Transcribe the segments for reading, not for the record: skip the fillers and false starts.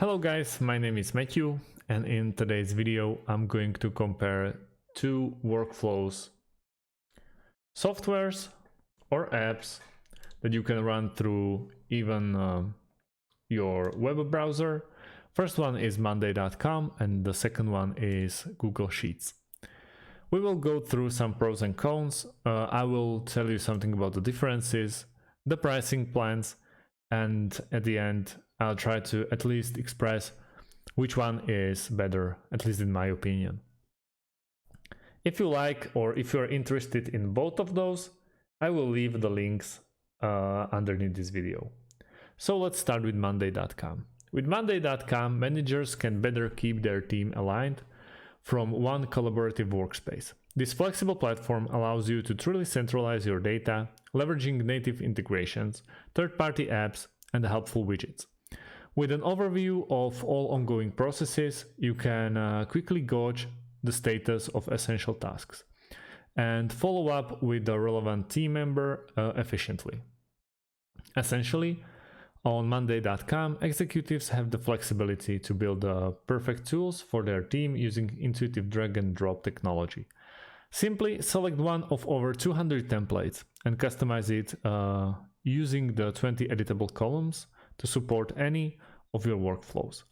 Hello guys, my name is Matthew, and in today's video I'm going to compare two workflows, softwares or apps that you can run through even your web browser. First one is Monday.com and the second one is Google Sheets. We will go through some pros and cons. I will tell you something about the differences, the pricing plans, and at the end I'll try to at least express which one is better, at least in my opinion. If you like or if you're interested in both of those, I will leave the links underneath this video. So let's start with Monday.com. With Monday.com, managers can better keep their team aligned from one collaborative workspace. This flexible platform allows you to truly centralize your data, leveraging native integrations, third-party apps, and helpful widgets. With an overview of all ongoing processes, you can quickly gauge the status of essential tasks and follow up with the relevant team member efficiently. Essentially, on Monday.com, executives have the flexibility to build the perfect tools for their team using intuitive drag-and-drop technology. Simply select one of over 200 templates and customize it using the 20 editable columns to support any of your workflows.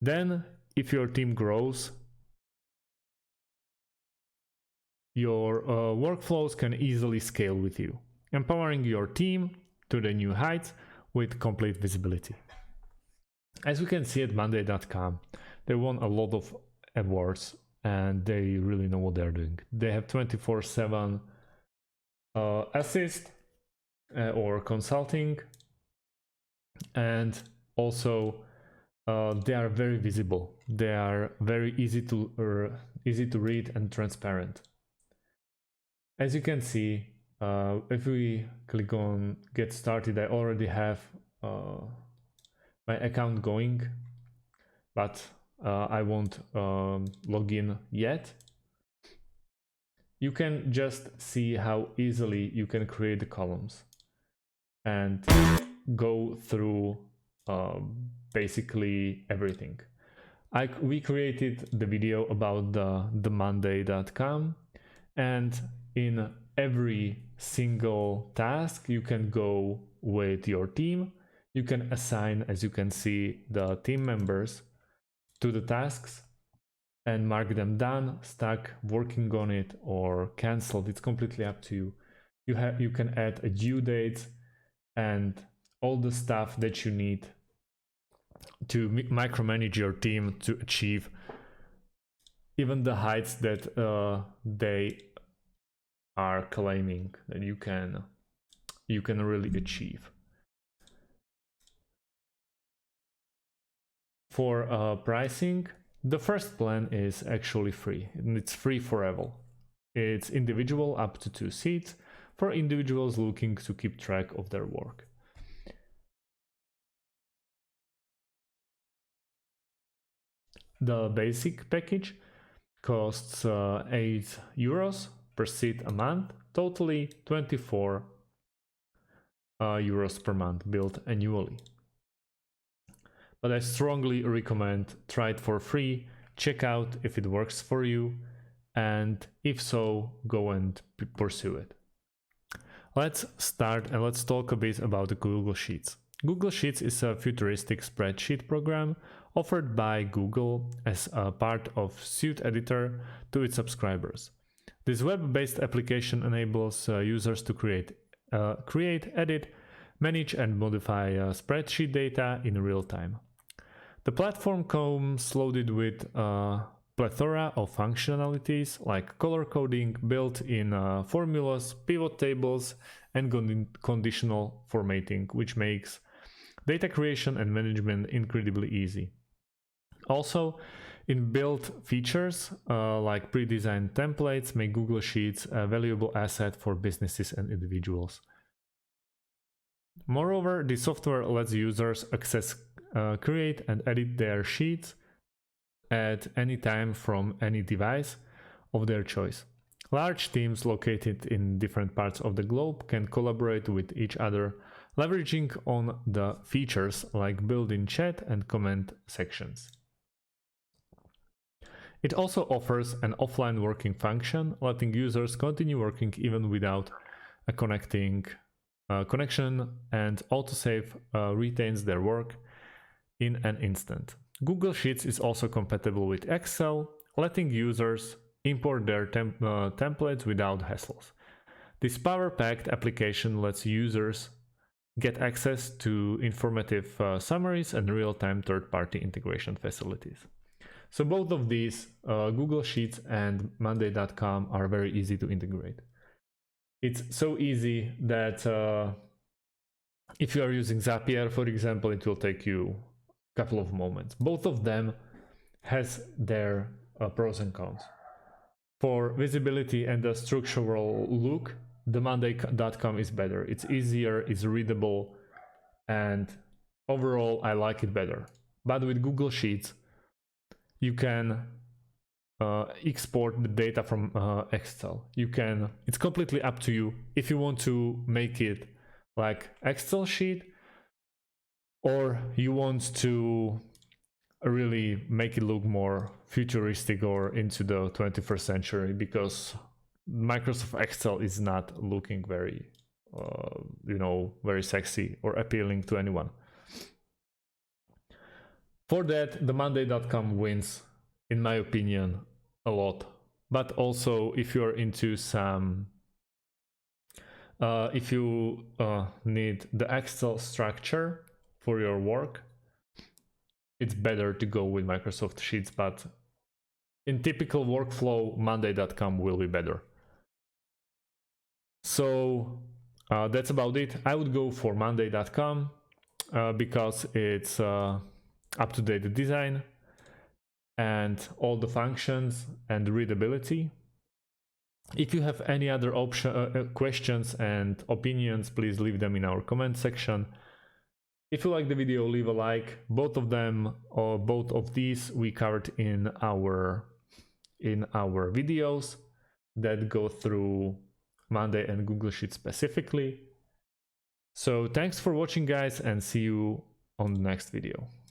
Then, if your team grows, your workflows can easily scale with you, empowering your team to the new heights with complete visibility. As we can see at Monday.com, they won a lot of awards and they really know what they're doing. They have 24/7 assist or consulting, and also they are very visible. They are very easy to read and transparent. As you can see, if we click on get started, I already have my account going, but I won't log in yet. You can just see how easily you can create the columns and go through basically everything. We created the video about the Monday.com, and in every single task you can go with your team. You can assign, as you can see, the team members to the tasks and mark them done, stuck, working on it, or cancelled. It's completely up to you. You can add a due date and all the stuff that you need to micromanage your team to achieve even the heights that they are claiming that you can really achieve. For pricing, the first plan is actually free, and it's free forever. It's individual up to 2 seats for individuals looking to keep track of their work. The basic package costs €8 per seat a month, totally 24 euros per month billed annually. But I strongly recommend try it for free, check out if it works for you, and if so, go and pursue it. Let's start and let's talk a bit about the Google Sheets. Google Sheets is a futuristic spreadsheet program offered by Google as a part of Suite Editor to its subscribers. This web-based application enables users to create, edit, manage, and modify spreadsheet data in real time. The platform comes loaded with a plethora of functionalities like color coding, built-in formulas, pivot tables, and conditional formatting, which makes data creation and management incredibly easy. Also, inbuilt features like pre-designed templates make Google Sheets a valuable asset for businesses and individuals. Moreover, the software lets users create and edit their sheets at any time from any device of their choice. Large teams located in different parts of the globe can collaborate with each other leveraging on the features like built-in chat and comment sections. It also offers an offline working function, letting users continue working even without a connection, and autosave retains their work in an instant. Google Sheets is also compatible with Excel, letting users import their templates without hassles. This power-packed application lets users get access to informative summaries and real-time third-party integration facilities. So both of these, Google Sheets and Monday.com, are very easy to integrate. It's so easy that if you are using Zapier, for example, it will take you a couple of moments. Both of them has their pros and cons. For visibility and the structural look, the Monday.com is better. It's easier, it's readable, and overall I like it better. But with Google Sheets, you can export the data from Excel. It's completely up to you if you want to make it like Excel sheet, or you want to really make it look more futuristic or into the 21st century, because Microsoft Excel is not looking very very sexy or appealing to anyone. For that, the Monday.com wins, in my opinion, a lot. But also, if you're into some if you need the Excel structure for your work, it's better to go with Microsoft Sheets, but in typical workflow, Monday.com will be better. So that's about it. I would go for Monday.com because it's up-to-date design and all the functions and readability. If you have any other questions and opinions, please leave them in our comment section. If you like the video, leave a like. Both of them, or both of these, we covered in our videos that go through Monday and Google Sheets specifically. So thanks for watching, guys, and see you on the next video.